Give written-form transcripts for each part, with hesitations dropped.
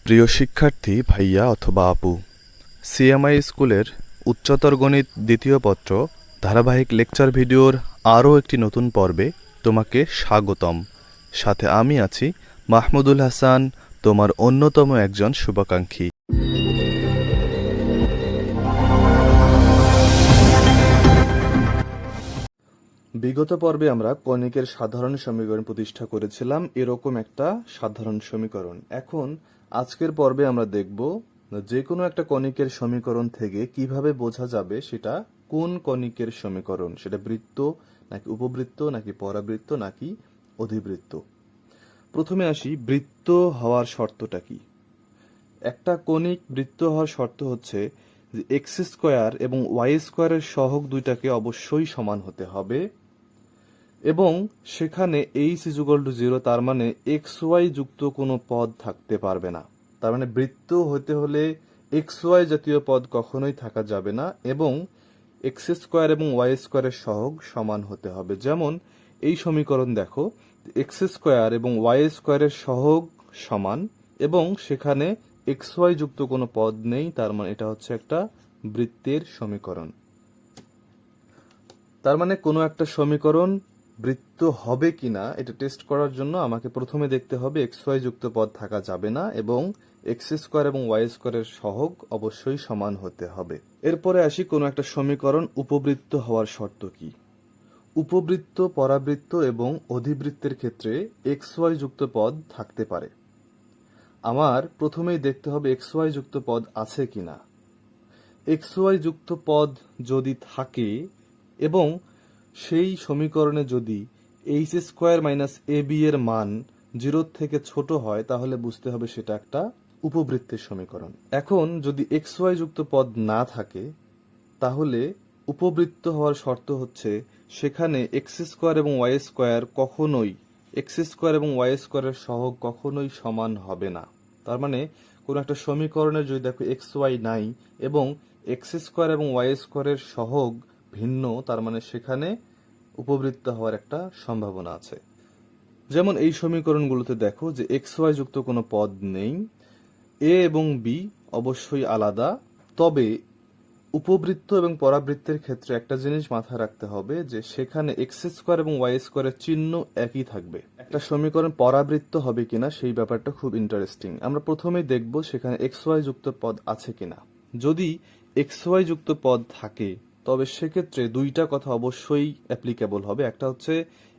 প্রিয় শিক্ষার্থী ভাইয়া অথবা আপু, সিএমআই স্কুলের উচ্চতর গণিত দ্বিতীয় পত্র ধারাবাহিক লেকচার ভিডিওর আরও একটি নতুন পর্বে তোমাকে স্বাগতম। সাথে আমি আছি মাহমুদুল হাসান, তোমার অন্যতম একজন শুভাকাঙ্ক্ষী। বিগত পর্বে আমরা কণিকের সাধারণ সমীকরণ প্রতিষ্ঠা করেছিলাম, এরকম একটা সাধারণ সমীকরণ। এখন আজকের পর্বে আমরা দেখব যে কোনো একটা কণিকের সমীকরণ থেকে কিভাবে বোঝা যাবে সেটা কোন কণিকের সমীকরণ, সেটা বৃত্ত নাকি উপবৃত্ত নাকি পরাবৃত্ত নাকি অধিবৃত্ত। প্রথমে আসি, বৃত্ত হওয়ার শর্তটা কি। একটা কণিক বৃত্ত হওয়ার শর্ত হচ্ছে যে এক্স স্কোয়ার এবং ওয়াই স্কোয়ারের সহগ দুইটাকে অবশ্যই সমান হতে হবে এবং সেখানে h=0, তার মানে এক্স ওয়াই যুক্ত কোনো পদ থাকতে পারবে না। তার মানে বৃত্ত হতে হলে এক্স ওয়াই জাতীয় পদ কখনোই থাকা যাবে না এবং এক্স স্কোয়ার এবং ওয়াই স্কোয়ারের সহগ সমান হতে হবে। যেমন এই সমীকরণ দেখো, এক্স স্কোয়ার এবং ওয়াই স্কোয়ারের সহগ সমান এবং সেখানে এক্স ওয়াই যুক্ত কোনো পদ নেই, তার মানে এটা হচ্ছে একটা বৃত্তের সমীকরণ। তার মানে কোনো একটা সমীকরণ বৃত্ত হবে কিনা এটা টেস্ট করার জন্য আমাকে প্রথমে দেখতে হবে এক্স ওয়াই যুক্ত পদ থাকা যাবে না এবং এক্স স্কোয়ার এবং ওয়াই স্কোয়ারের সহগ অবশ্যই সমান হতে হবে। এরপরে আসি, কোনো একটা সমীকরণ উপবৃত্ত হওয়ার শর্ত কি। উপবৃত্ত, পরাবৃত্ত এবং অধিবৃত্তের ক্ষেত্রে এক্স ওয়াই যুক্ত পদ থাকতে পারে। আমার প্রথমেই দেখতে হবে এক্স ওয়াই যুক্ত পদ আছে কিনা। এক্স ওয়াই যুক্ত পদ যদি থাকে এবং সেই সমীকরণে যদি H square minus a B এর মান 0 থেকে ছোট হয় তাহলে বুঝতে হবে সেটা একটা উপবৃত্তের সমীকরণ। এখন যদি এক্স ওয়াই যুক্ত পদ না থাকে তাহলে উপবৃত্ত হওয়ার শর্ত হচ্ছে সেখানে এক্স স্কোয়ার এবং ওয়াই স্কোয়ার কখনোই, এক্স স্কোয়ার এবং ওয়াই স্কোয়ারের সহগ কখনোই সমান হবে না। তার মানে কোনো একটা সমীকরণে যদি দেখো এক্স ওয়াই নাই এবং এক্স স্কোয়ার এবং ওয়াই স্কোয়ারের সহগ ভিন্ন, তার মানে সেখানে উপবৃত্ত হওয়ার একটা সম্ভাবনা আছে। যেমন এই সমীকরণগুলোতে দেখো যে এক্স ওয়াই যুক্ত কোনো পদ নেই, এ এবং বি অবশ্যই আলাদা। তবে উপবৃত্ত এবং পরাবৃত্তের ক্ষেত্রে একটা জিনিস মাথায় রাখতে হবে যে সেখানে এক্স স্কোয়ার এবং ওয়াই স্কোয়ারের চিহ্ন একই থাকবে। একটা সমীকরণ পরাবৃত্ত হবে কিনা সেই ব্যাপারটা খুব ইন্টারেস্টিং। আমরা প্রথমেই দেখব সেখানে এক্স ওয়াই যুক্ত পদ আছে কিনা। যদি এক্স ওয়াই যুক্ত পদ থাকে তবে সেক্ষেত্রে দুইটা কথা অবশ্যই অ্যাপ্লিকেবল হবে। একটা হচ্ছে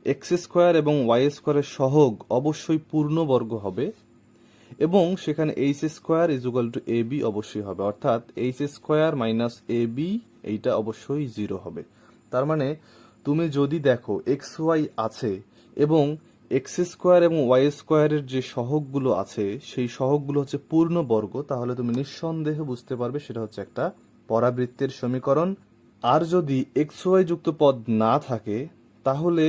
এক্স স্কোয়ার এবং ওয়াই স্কোয়ারের সহগ অবশ্যই পূর্ণবর্গ হবে এবং সেখানে h square is equal to a b অবশ্যই হবে, অর্থাৎ h square minus a b এইটা অবশ্যই 0 হবে। তার মানে তুমি যদি দেখো এক্স ওয়াই আছে এবং এক্স স্কোয়ার এবং ওয়াই স্কোয়ারের যে সহগগুলো আছে সেই সহগগুলো হচ্ছে পূর্ণবর্গ, তাহলে তুমি নিঃসন্দেহে বুঝতে পারবে সেটা হচ্ছে একটা পরাবৃত্তের সমীকরণ। আর যদি এক্স ওয়াই যুক্ত পদ না থাকে তাহলে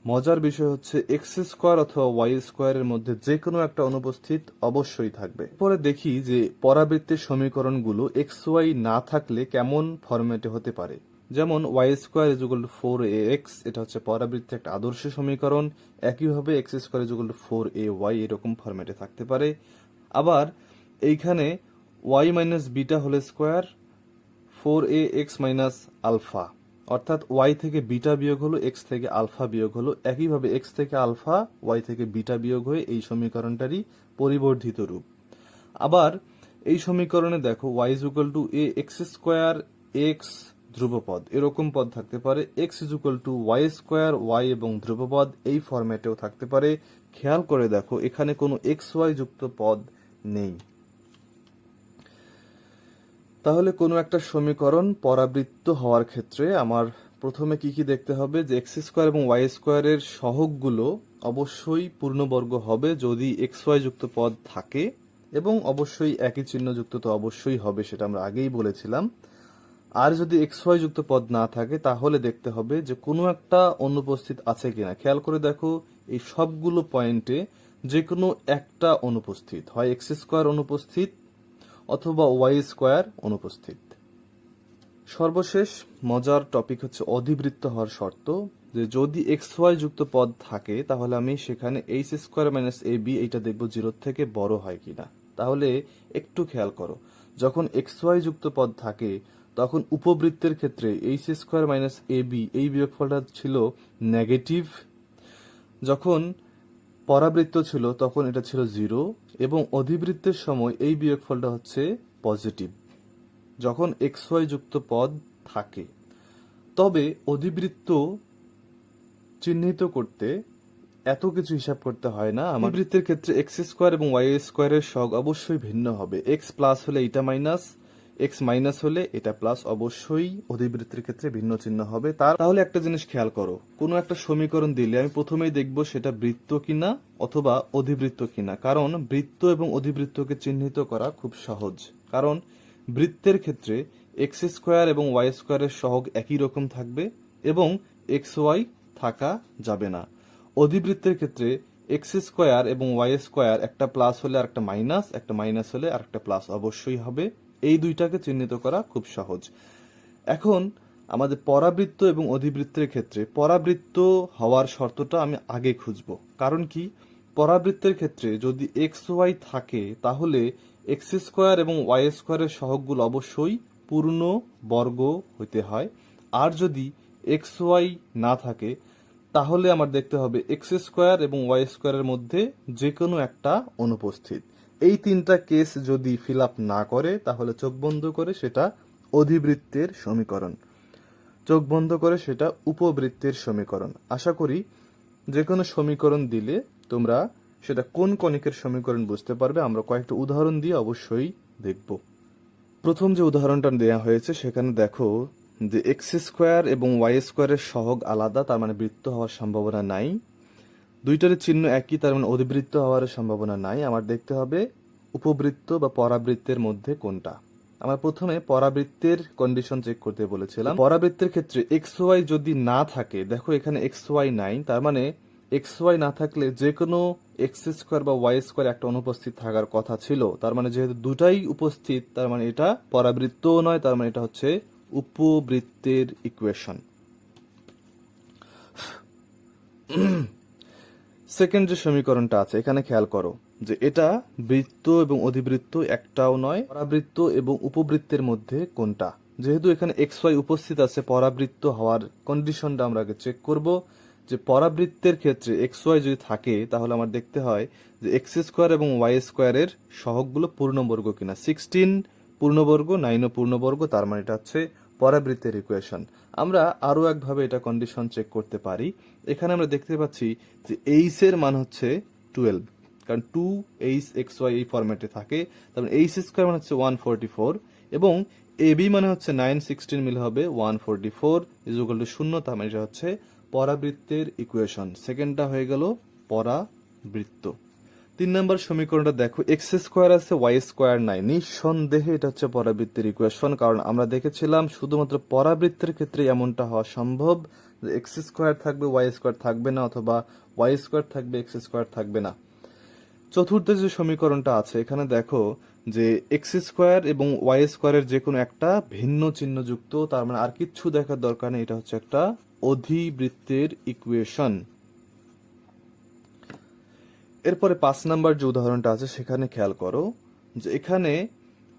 মজার বিষয় হচ্ছে এক্স স্কোয়ার অথবা ওয়াই স্কোয়ারের মধ্যে যে কোনো একটা অনুপস্থিত অবশ্যই থাকবে। পরে দেখি যে পরাবৃত্তের সমীকরণগুলো এক্স ওয়াই না থাকলে কেমন ফরম্যাটে হতে পারে। যেমন y square is equal to 4ax, এটা হচ্ছে পরাবৃত্তের একটা আদর্শ সমীকরণ। একইভাবে x square is equal to 4ay এরকম ফরম্যাটে থাকতে পারে। আবার এইখানে y minus beta whole square 4ax minus alpha, অর্থাৎ ওয়াই থেকে বিটা বিয়োগ হলো, এক্স থেকে আলফা বিয়োগ হলো। একইভাবে এক্স থেকে আলফা, ওয়াই থেকে বিটা বিয়োগ হয়ে এই সমীকরণটারই পরিবর্ধিত রূপ। আবার এই সমীকরণে দেখো Y is equal to A X square X ধ্রুবপদ, এরকম পদ থাকতে পারে। X is equal to Y square Y এবং ধ্রুবপদ এই ফরম্যাটেও থাকতে পারে। খেয়াল করে দেখো এখানে কোনো এক্স ওয়াই যুক্ত পদ নেই। তাহলে কোনো একটা সমীকরণ পরাবৃত্ত হওয়ার ক্ষেত্রে আমার প্রথমে কি কি দেখতে হবে যে এক্স স্কোয়ার এবং ওয়াই স্কোয়ারের সহগগুলো অবশ্যই পূর্ণবর্গ হবে যদি এক্স ওয়াই যুক্ত পদ থাকে এবং অবশ্যই একই চিহ্ন যুক্ত তো অবশ্যই হবে, সেটা আমরা আগেই বলেছিলাম। আর যদি এক্স ওয়াই যুক্ত পদ না থাকে তাহলে দেখতে হবে যে কোনো একটা অনুপস্থিত আছে কিনা। খেয়াল করে দেখো এই সবগুলো পয়েন্টে যে কোনো একটা অনুপস্থিত, হয় এক্স স্কোয়ার অনুপস্থিত অথবা ওয়াই স্কোয়ার অনুপস্থিত। সর্বশেষ মজার টপিক হচ্ছে অধিবৃত্ত হওয়ার শর্ত, যে যদি এক্স ওয়াই যুক্ত পদ থাকে তাহলে আমি সেখানে h square minus a b এইটা দেখবো 0 থেকে বড় হয় কিনা। তাহলে একটু খেয়াল করো, যখন এক্স ওয়াই যুক্ত পদ থাকে তখন উপবৃত্তের ক্ষেত্রে H square minus a B এই বিয়োগফলটা ছিল নেগেটিভ, যখন পরাবৃত্ত ছিল তখন এটা ছিল 0 এবং অধিবৃত্তের সময় এই বিয়োগফলটা হচ্ছে পজিটিভ যখন এক্স ওয়াই যুক্ত পদ থাকে। তবে অধিবৃত্ত চিহ্নিত করতে এত কিছু হিসাব করতে হয় না। অধিবৃত্তের ক্ষেত্রে এক্স স্কোয়ার এবং ওয়াই স্কোয়ারের সহগ অবশ্যই ভিন্ন হবে। এক্স প্লাস হলে এটা মাইনাস, এক্স মাইনাস হলে এটা প্লাস, অবশ্যই অধিবৃত্তের ক্ষেত্রে ভিন্ন চিহ্ন হবে। তাহলে একটা জিনিস খেয়াল করো, কোনো একটা সমীকরণ দিলে আমি প্রথমেই দেখব সেটা বৃত্ত কিনা অথবা অধিবৃত্ত কিনা, কারণ বৃত্ত এবং অধিবৃত্তকে চিহ্নিত করা খুব সহজ। কারণ বৃত্তের ক্ষেত্রে এক্স স্কোয়ার এবং ওয়াই স্কোয়ারের সহগ একই রকম থাকবে এবং এক্স ওয়াই থাকা যাবে না। অধিবৃত্তের ক্ষেত্রে এক্স স্কোয়ার এবং ওয়াই স্কোয়ার একটা প্লাস হলে আর একটা মাইনাস, একটা মাইনাস হলে আর একটা প্লাস অবশ্যই হবে। এই দুইটাকে চিহ্নিত করা খুব সহজ। এখন আমাদের পরাবৃত্ত এবং অধিবৃত্তের ক্ষেত্রে পরাবৃত্ত হওয়ার শর্তটা আমি আগে খুঁজব। কারণ কি, পরাবৃত্তের ক্ষেত্রে যদি এক্স ওয়াই থাকে তাহলে এক্স স্কোয়ার এবং ওয়াই স্কোয়ারের সহগগুলো অবশ্যই পূর্ণ বর্গ হইতে হয়। আর যদি এক্স ওয়াই না থাকে তাহলে আমার দেখতে হবে এক্স স্কোয়ার এবং ওয়াই স্কোয়ারের মধ্যে যে কোনো একটা অনুপস্থিত। এই তিনটা কেস যদি ফিল আপ না করে তাহলে চোখ বন্ধ করে সেটা অধিবৃত্তের সমীকরণ, চোখ বন্ধ করে সেটা উপবৃত্তের সমীকরণ। আশা করি যে কোনো সমীকরণ দিলে তোমরা সেটা কোন কনিকের সমীকরণ বুঝতে পারবে। আমরা কয়েকটা উদাহরণ দিয়ে অবশ্যই দেখব। প্রথম যে উদাহরণটা দেওয়া হয়েছে সেখানে দেখো যে এক্স স্কোয়ার এবং ওয়াই স্কোয়ারের সহগ আলাদা, তার মানে বৃত্ত হওয়ার সম্ভাবনা নাই। দুইটার চিহ্ন একই, তার মানে অধিবৃত্ত হওয়ার সম্ভাবনা নাই। আমার দেখতে হবে উপবৃত্ত বা পরাবৃত্তের মধ্যে কোনটা। আমরা প্রথমে পরাবৃত্তের কন্ডিশন চেক করতে বলেছিলাম। পরাবৃত্তের ক্ষেত্রে এক্স ওয়াই যদি না থাকে, দেখো এখানে এক্স ওয়াই নাই, তার মানে এক্স ওয়াই না থাকলে যে কোনো এক্স স্কোয়ার বা ওয়াই স্কোয়ার একটা অনুপস্থিত থাকার কথা ছিল। তার মানে যেহেতু দুটাই উপস্থিত তার মানে এটা পরাবৃত্তও নয়, তার মানে এটা হচ্ছে উপবৃত্তের ইকুয়েশন। সেকেন্ড যে সমীকরণটা আছে এখানে খেয়াল করো যে এটা বৃত্ত এবং অধিবৃত্ত একটাও নয়। পরাবৃত্ত এবং উপবৃত্তের মধ্যে কোনটা। যেহেতু এখানে এক্স ওয়াই উপস্থিত আছে, পরাবৃত্ত হওয়ার কন্ডিশনটা আমরা আগে চেক করব। যে পরাবৃত্তের ক্ষেত্রে এক্স ওয়াই যদি থাকে তাহলে আমার দেখতে হয় যে এক্স স্কোয়ার এবং ওয়াই স্কোয়ারের সহগগুলো পূর্ণবর্গ কিনা। 16 পূর্ণবর্গ, 9 পূর্ণবর্গ, তার মানে এটা হচ্ছে পরাবৃত্তের ইকুয়েশন। আমরা আরো একভাবে এটা কন্ডিশন চেক করতে পারি। এখানে আমরা দেখতে পাচ্ছি যে এইচ এর মান হচ্ছে 12, কারণ 2h xy এই ফরম্যাটে থাকে। তারপর এইচ স্কোয়ার মানে হচ্ছে 144 এবং এবি মানে হচ্ছে 916 মিলে হবে 144 ইকুয়াল টু 0, তার মানে এটা হচ্ছে পরাবৃত্তের ইকুয়েশন। সেকেন্ডটা হয়ে গেল পরাবৃত্ত। 3 নম্বর সমীকরণটা দেখো, এক্স স্কোয়ার আছে ওয়াই স্কোয়ার নাই, নিঃসন্দেহে এটা হচ্ছে পরাবৃত্তের ইকুয়েশন। কারণ আমরা দেখেছিলাম শুধুমাত্র পরাবৃত্তের ক্ষেত্রে এমনটা হওয়া সম্ভব যে এক্স স্কোয়ার থাকবে ওয়াই স্কোয়ার থাকবে না, অথবা ওয়াই স্কোয়ার থাকবে এক্স স্কোয়ার থাকবে না। চতুর্থ যে সমীকরণটা আছে এখানে দেখো যে এক্স স্কোয়ার এবং ওয়াই স্কোয়ারের যে কোনো একটা ভিন্ন চিহ্ন যুক্ত, তার মানে আর কিচ্ছু দেখার দরকার নেই, এটা হচ্ছে একটা অধিবৃত্তের ইকুয়েশন। এরপরে 5 নাম্বার যে উদাহরণটা আছে সেখানে খেয়াল করো যে এখানে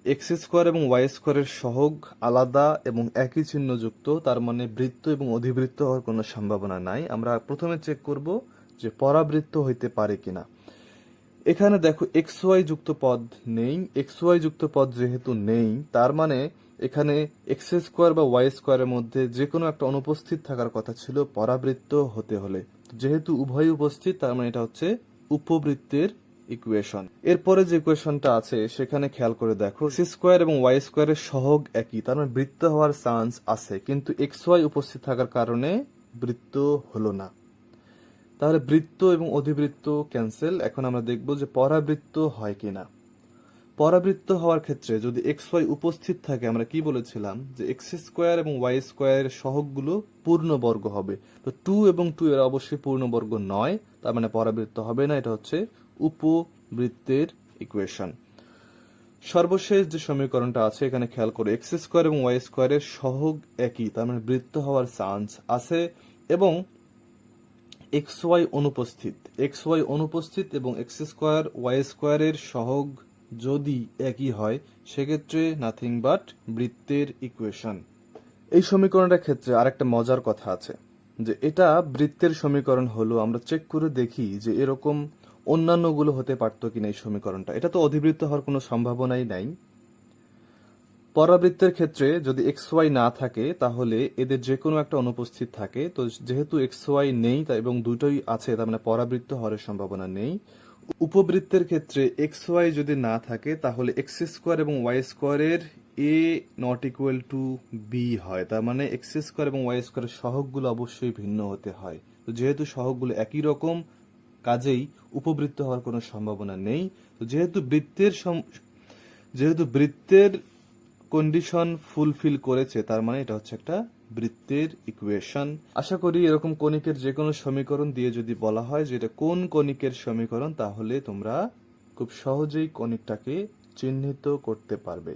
এক্স স্কোয়ার এবং ওয়াই স্কোয়ারের সহগ আলাদা এবং একই চিহ্ন যুক্ত, তার মানে বৃত্ত এবং অধিবৃত্ত হওয়ার কোনো সম্ভাবনা নাই। আমরা প্রথমে চেক করব যে পরাবৃত্ত হইতে পারে কিনা। এখানে দেখো এক্স ওয়াই যুক্ত পদ নেই, এক্স ওয়াই যুক্ত পদ যেহেতু নেই তার মানে এখানে এক্স স্কোয়ার বা ওয়াই স্কোয়ারের মধ্যে যে কোনো একটা অনুপস্থিত থাকার কথা ছিল পরাবৃত্ত হতে হলে। যেহেতু উভয় উপস্থিত তার মানে এটা হচ্ছে উপবৃত্তের ইকুয়েশন। এরপরে যে ইকুয়েশনটা আছে সেখানে খেয়াল করে দেখো এক্স স্কোয়ার এবং ওয়াই স্কোয়ারের সহগ একই, তার মানে বৃত্ত হওয়ার চান্স আছে, কিন্তু এক্স ওয়াই উপস্থিত থাকার কারণে বৃত্ত হলো না। তাহলে বৃত্ত এবং অধিবৃত্ত ক্যান্সেল। এখন আমরা দেখব যে পরাবৃত্ত হয় কিনা। পরাবৃত্ত হওয়ার ক্ষেত্রে যদি এক্স ওয়াই উপস্থিত থাকে আমরা কি বলেছিলাম যে এক্স স্কোয়ার এবং ওয়াই স্কোয়ারের সহগগুলো পূর্ণবর্গ হবে। তো 2 এবং 2 এর অবশ্যই পূর্ণবর্গ নয়, তার মানে পরাবৃত্ত হবে না, এটা হচ্ছে উপবৃত্তের ইকুয়েশন। সর্বশেষ যে সমীকরণটা আছে এখানে খেয়াল করে এক্স স্কোয়ার এবং ওয়াই স্কোয়ারের সহগ একই, তার মানে বৃত্ত হওয়ার চান্স আছে এবং এক্স ওয়াই অনুপস্থিত এবং এক্স স্কোয়ার ওয়াই স্কোয়ারের সহগ যদি একই হয় সেক্ষেত্রে নাথিং বাট বৃত্তের ইকুয়েশন। এই সমীকরণটার ক্ষেত্রে আরেকটা মজার কথা আছে যে এটা বৃত্তের সমীকরণ হলো আমরা চেক করে দেখি যে এরকম অন্যান্যগুলো হতে পারতো কিনা এই সমীকরণটা। এটা তো অধিবৃত্ত হওয়ার কোনো সম্ভাবনাই নাই। পরাবৃত্তের ক্ষেত্রে যদি এক্স ওয়াই না থাকে তাহলে এদের যে কোনো একটা অনুপস্থিত থাকে, তো যেহেতু এক্স ওয়াই নেই এবং দুটোই আছে তার মানে পরাবৃত্ত হওয়ার সম্ভাবনা নেই। উপবৃত্তের ক্ষেত্রে এক্স ওয়াই যদি না থাকে তাহলে এক্স স্কোয়ার এবং ওয়াই স্কোয়ারের এ নট ইকুয়াল টু বি হয়, তার মানে এক্স স্কোয়ার এবং ওয়াই স্কোয়ারের সহগগুলো অবশ্যই ভিন্ন হতে হয়। তো যেহেতু সহগগুলো একই রকম কাজেই উপবৃত্ত হওয়ার কোনো সম্ভাবনা নেই। তো যেহেতু বৃত্তের কন্ডিশন ফুলফিল করেছে তার মানে এটা হচ্ছে একটা বৃত্তের ইকুয়েশন। আশা করি এরকম কণিকের যে কোনো সমীকরণ দিয়ে যদি বলা হয় যে এটা কোন কণিকের সমীকরণ তাহলে তোমরা খুব সহজেই কণিকটাকে চিহ্নিত করতে পারবে।